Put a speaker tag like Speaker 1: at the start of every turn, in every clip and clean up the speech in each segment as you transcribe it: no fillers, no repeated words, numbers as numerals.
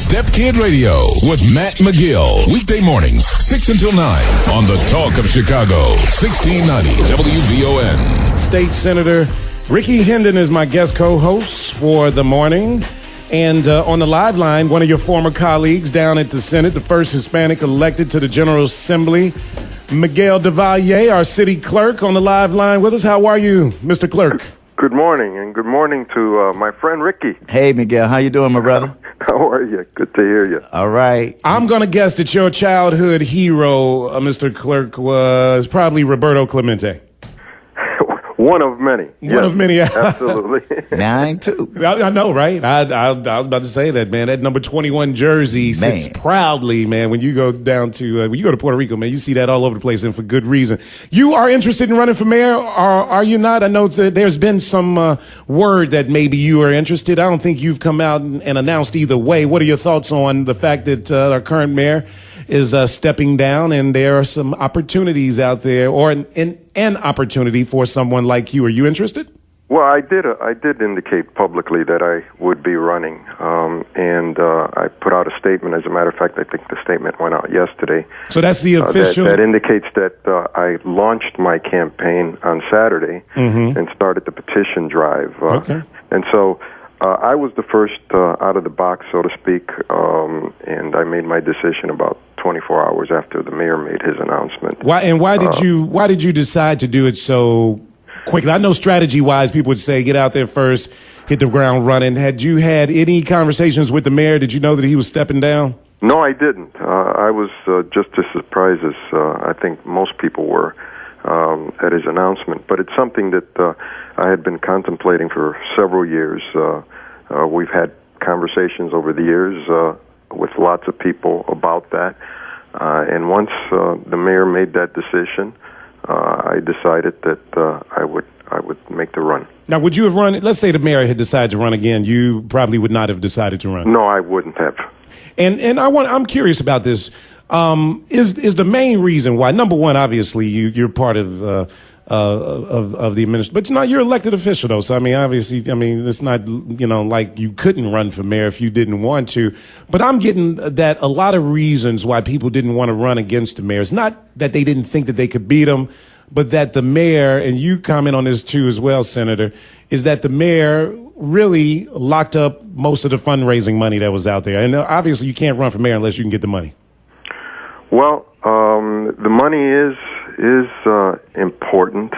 Speaker 1: Stepkid Radio with Matt McGill. Weekday mornings, 6 until 9 on the Talk of Chicago, 1690 WVON.
Speaker 2: State Senator Rickey Hendon is my guest co-host for the morning. And on the live line, one of your former colleagues down at the Senate, the first Hispanic elected to the General Assembly, Miguel de Valle, our city clerk, on the live line with us. How are you, Mr. Clerk?
Speaker 3: Good morning, and good morning to my friend Rickey.
Speaker 4: Hey, Miguel. How you doing, my brother?
Speaker 3: How are you? Good to hear you.
Speaker 4: All right.
Speaker 2: I'm going to guess that your childhood hero, Mr. Clerk, was probably Roberto Clemente.
Speaker 3: One of many.
Speaker 2: One of many.
Speaker 3: Absolutely.
Speaker 4: 9-2.
Speaker 2: I know, right? I was about to say that, man. That number 21 jersey sits proudly, man. When you go down to when you go to Puerto Rico, man, you see that all over the place, and for good reason. You are interested in running for mayor, or are you not? I know that there's been some word that maybe you are interested. I don't think you've come out and announced either way. What are your thoughts on the fact that our current mayor is stepping down, and there are some opportunities out there, or an opportunity for someone like you? Are you interested?
Speaker 3: Well, I did indicate publicly that I would be running, and I put out a statement. As a matter of fact, I think the statement went out yesterday.
Speaker 2: So that's the official...
Speaker 3: that indicates that I launched my campaign on Saturday and started the petition drive.
Speaker 2: Okay.
Speaker 3: And so I was the first out of the box, so to speak, and I made my decision about 24 hours after the mayor made his announcement.
Speaker 2: Why did you decide to do it so quickly? I know strategy-wise, people would say get out there first, hit the ground running. Had you had any conversations with the mayor? Did you know that he was stepping down?
Speaker 3: No, I didn't. I was just as surprised as I think most people were at his announcement. But it's something that I had been contemplating for several years. We've had conversations over the years with lots of people about that. And once the mayor made that decision, I decided that I would make the run.
Speaker 2: Now, would you have run? Let's say the mayor had decided to run again. You probably would not have decided to run.
Speaker 3: No, I wouldn't have.
Speaker 2: And I'm curious about this. Is the main reason why? Number one, obviously, you're part of the administration, but you're elected official though. So I mean, obviously, it's not like you couldn't run for mayor if you didn't want to. But I'm getting that a lot of reasons why people didn't want to run against the mayor. It's not that they didn't think that they could beat him, but that the mayor, and you comment on this too as well, Senator, is that the mayor really locked up most of the fundraising money that was out there. And obviously, you can't run for mayor unless you can get the money.
Speaker 3: Well, the money is important,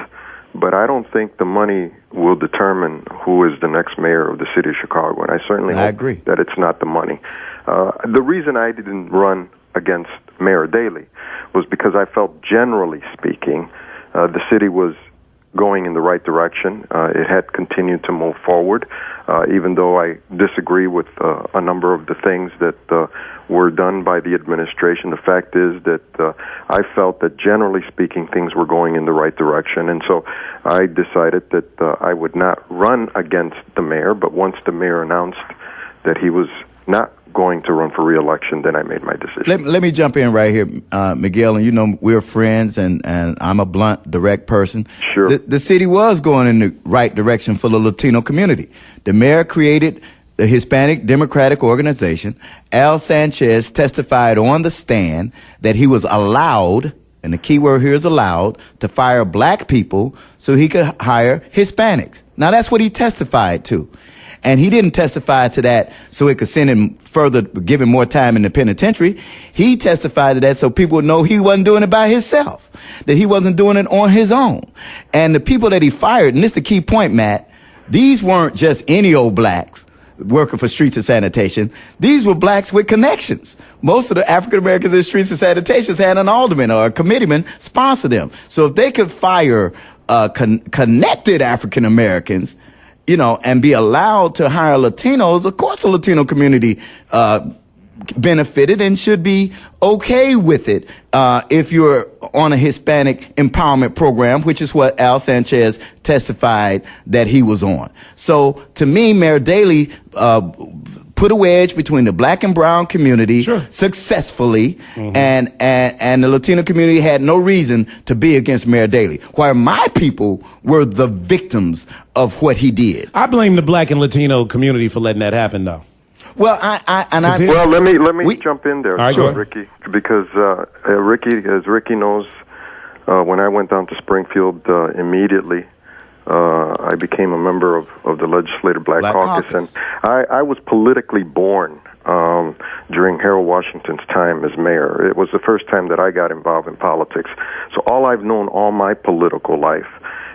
Speaker 3: but I don't think the money will determine who is the next mayor of the city of Chicago, and I certainly hope that it's not the money. The reason I didn't run against Mayor Daley was because I felt, generally speaking, the city was going in the right direction. It had continued to move forward, even though I disagree with a number of the things that were done by the administration. The fact is that I felt that, generally speaking, things were going in the right direction, and so I decided that I would not run against the mayor, but once the mayor announced that he was not going to run for re-election, then I made my decision.
Speaker 4: Let me jump in right here, Miguel, and we're friends, and I'm a blunt, direct person.
Speaker 3: Sure.
Speaker 4: The city was going in the right direction for the Latino community. The mayor created the Hispanic Democratic Organization. Al Sanchez testified on the stand that he was allowed, and the key word here is allowed, to fire black people so he could hire Hispanics. Now, that's what he testified to. And he didn't testify to that so it could send him further, give him more time in the penitentiary. He testified to that so people would know he wasn't doing it by himself, that he wasn't doing it on his own. And the people that he fired, and this is the key point, Matt, these weren't just any old blacks working for streets and sanitation. These were blacks with connections. Most of the African Americans in streets and sanitation had an alderman or a committeeman sponsor them. So if they could fire connected African Americans, and be allowed to hire Latinos, of course the Latino community benefited and should be okay with it if you're on a Hispanic empowerment program, which is what Al Sanchez testified that he was on. So to me, Mayor Daley put a wedge between the black and brown community successfully, and the Latino community had no reason to be against Mayor Daley, where my people were the victims of what he did.
Speaker 2: I blame the black and Latino community for letting that happen, though.
Speaker 4: Well,
Speaker 3: let me jump in there,
Speaker 2: right,
Speaker 3: Ricky, because Ricky knows, when I went down to Springfield immediately, I became a member of the Legislative Black Caucus, and I was politically born during Harold Washington's time as mayor. It was the first time that I got involved in politics. So all I've known all my political life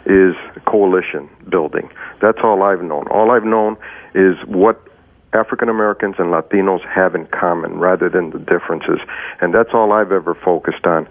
Speaker 3: is coalition building. That's all I've known. All I've known is what African Americans and Latinos have in common rather than the differences. And that's all I've ever focused on.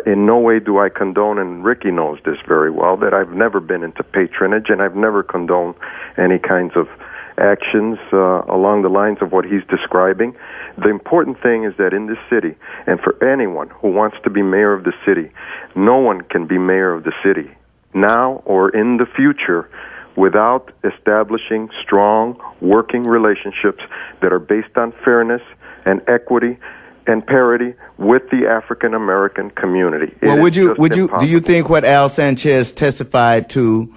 Speaker 3: In no way do I condone, and Ricky knows this very well, that I've never been into patronage, and I've never condoned any kinds of actions along the lines of what he's describing. The important thing is that in this city, and for anyone who wants to be mayor of the city, no one can be mayor of the city now or in the future without establishing strong working relationships that are based on fairness and equity and parity with the African American community.
Speaker 4: Well, do you think what Al Sanchez testified to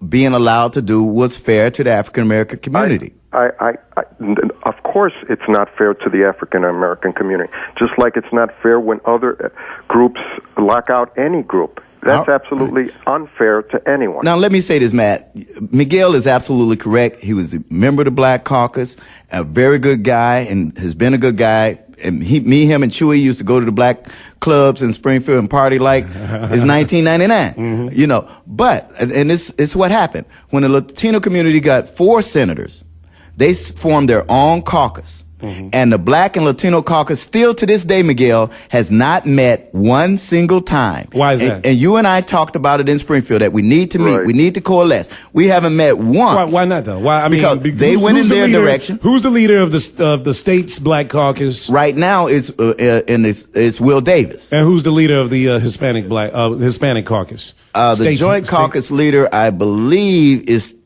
Speaker 4: being allowed to do was fair to the African American community?
Speaker 3: Of course, it's not fair to the African American community. Just like it's not fair when other groups lock out any group. That's absolutely unfair to anyone.
Speaker 4: Now, let me say this, Matt. Miguel is absolutely correct. He was a member of the Black Caucus, a very good guy, and has been a good guy. And him, and Chewy used to go to the black clubs in Springfield and party like it's 1999. Mm-hmm. You know, but, and it's what happened. When the Latino community got 4 senators, they formed their own caucus. Mm-hmm. And the Black and Latino caucus still to this day, Miguel, has not met one single time.
Speaker 2: Why is that?
Speaker 4: And you and I talked about it in Springfield that we need to meet. Right. We need to coalesce. We haven't met once.
Speaker 2: Why not though? Why? I mean,
Speaker 4: because they went in their direction.
Speaker 2: Who's the leader of the state's Black Caucus?
Speaker 4: Right now is it's Will Davis.
Speaker 2: And who's the leader of the Hispanic Caucus?
Speaker 4: The Joint Caucus leader, I believe, is.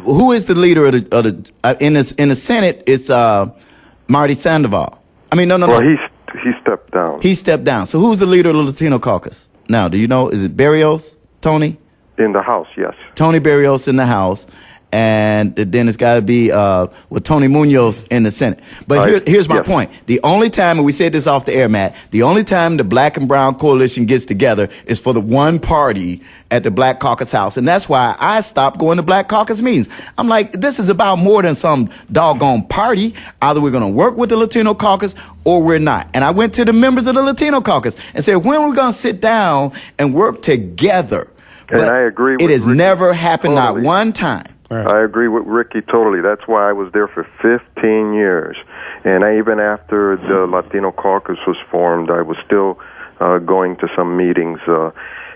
Speaker 4: Who is the leader of the in the Senate? It's Marty Sandoval. I mean, no.
Speaker 3: Well, he stepped down.
Speaker 4: He stepped down. So who's the leader of the Latino caucus now? Do you know? Is it Barrios? Tony?
Speaker 3: In the House, yes.
Speaker 4: Tony Barrios in the House. And then it's got to be with Tony Munoz in the Senate. But here's my point. The only time, and we said this off the air, Matt, the only time the Black and Brown Coalition gets together is for the one party at the Black Caucus House. And that's why I stopped going to Black Caucus meetings. I'm like, this is about more than some doggone party. Either we're going to work with the Latino caucus or we're not. And I went to the members of the Latino caucus and said, when are we going to sit down and work together?
Speaker 3: And I agree with
Speaker 4: it has
Speaker 3: Ricky
Speaker 4: never happened,
Speaker 3: totally.
Speaker 4: Not one time.
Speaker 2: Right.
Speaker 3: I agree with Ricky totally. That's why I was there for 15 years. And even after the Latino caucus was formed, I was still going to some meetings.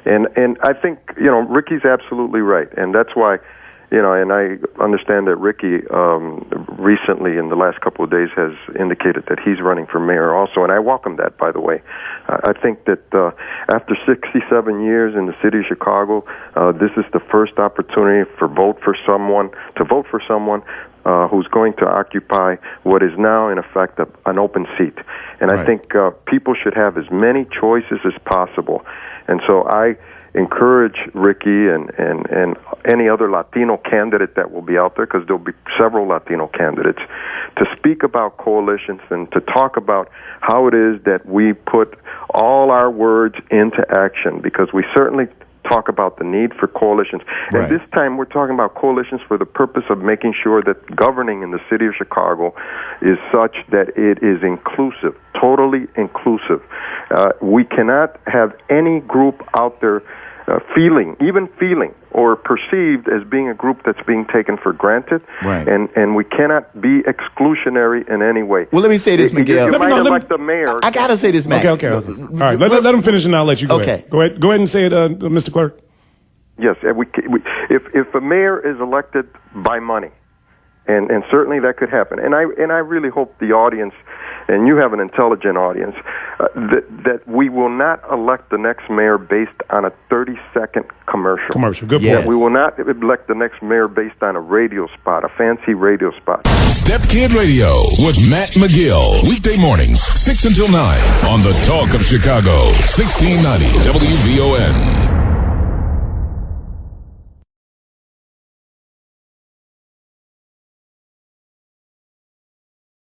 Speaker 3: And I think, Ricky's absolutely right. And that's why, and I understand that Ricky recently in the last couple of days has indicated that he's running for mayor also. And I welcome that, by the way. I think that after 67 years in the city of Chicago, this is the first opportunity to vote for someone who's going to occupy what is now, in effect, an open seat. And right. I think people should have as many choices as possible. And so I encourage Ricky and any other Latino candidate that will be out there, because there'll be several Latino candidates, to speak about coalitions and to talk about how it is that we put all our words into action, because we certainly talk about the need for coalitions.
Speaker 4: Right.
Speaker 3: And this time we're talking about coalitions for the purpose of making sure that governing in the city of Chicago is such that it is inclusive, totally inclusive. We cannot have any group out there feeling or perceived as being a group that's being taken for granted,
Speaker 4: right.
Speaker 3: and we cannot be exclusionary in any way.
Speaker 4: Well, let me say this, Miguel.
Speaker 3: You might elect the mayor.
Speaker 4: I gotta say this, man.
Speaker 2: Okay. All right, let him finish, and I'll let you go ahead. Go ahead and say it, Mr. Clerk.
Speaker 3: Yes, if a mayor is elected by money, and certainly that could happen, and I really hope the audience, and you have an intelligent audience, that we will not elect the next mayor based on a 30-second commercial.
Speaker 2: Good point.
Speaker 4: Yes.
Speaker 3: We will not elect the next mayor based on a radio spot, a fancy radio spot.
Speaker 1: Stepkid Radio with Matt McGill. Weekday mornings, 6 until 9 on the Talk of Chicago, 1690 WVON.